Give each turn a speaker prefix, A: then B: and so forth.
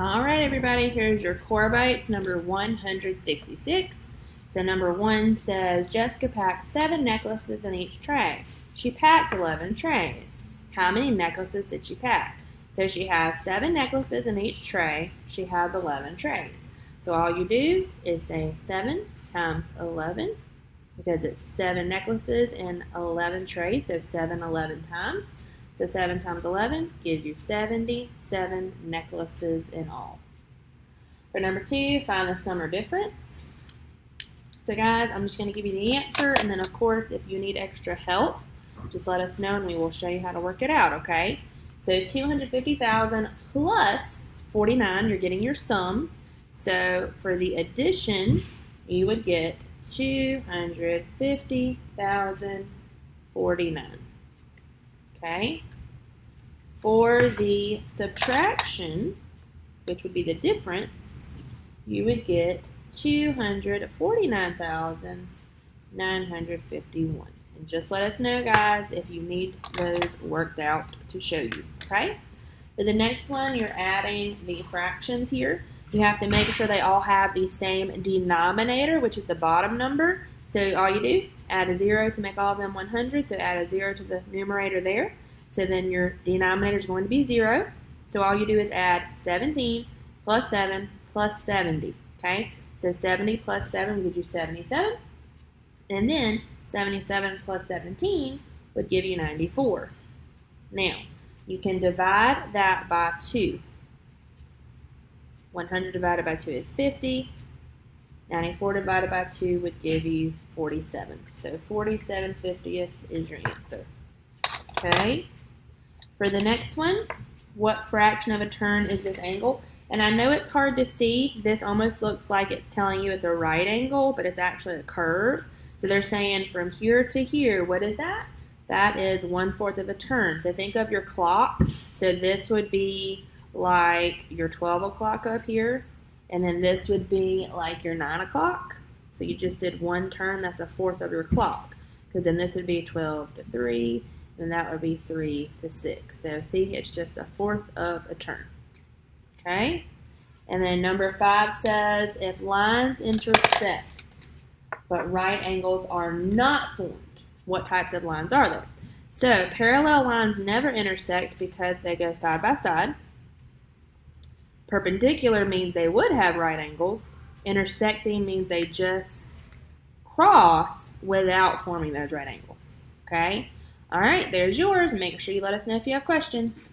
A: All right, everybody, here's your core bites number 166. So number 1 says, Jessica packed 7 necklaces in each tray. She packed 11 trays. How many necklaces did she pack? So she has 7 necklaces in each tray. She has 11 trays. So all you do is say 7 times 11 because it's 7 necklaces and 11 trays, so 7 11 times. So 7 times 11 gives you 77 necklaces in all. For number 2, find the sum or difference. So guys, I'm just going to give you the answer, and then of course, if you need extra help, just let us know and we will show you how to work it out, okay? So 250,000 plus 49, you're getting your sum. So for the addition, you would get 250,049. Okay? For the subtraction, which would be the difference, you would get 249,951. And just let us know, guys, if you need those worked out to show you, okay? For the next one, you're adding the fractions here. You have to make sure they all have the same denominator, which is the bottom number. So all you do, add a 0 to make all of them 100. So add a 0 to the numerator there. So then your denominator is going to be 0. So all you do is add 17 plus 7 plus 70. Okay? So 70 plus 7 would give you 77. And then 77 plus 17 would give you 94. Now, you can divide that by 2. 100 divided by 2 is 50. 94 divided by 2 would give you 47. So 47/50 is your answer. Okay? For the next one, what fraction of a turn is this angle? And I know it's hard to see. This almost looks like it's telling you it's a right angle, but it's actually a curve. So they're saying from here to here, what is that? That is 1/4 of a turn. So think of your clock. So this would be like your 12 o'clock up here, and then this would be like your 9 o'clock. So you just did one turn, that's 1/4 of your clock, because then this would be 12 to 3, and that would be 3 to 6. So see, it's just 1/4 of a turn. Okay? And then number 5 says, if lines intersect but right angles are not formed, what types of lines are they? So parallel lines never intersect because they go side by side. Perpendicular means they would have right angles. Intersecting means they just cross without forming those right angles. Okay? All right, there's yours. Make sure you let us know if you have questions.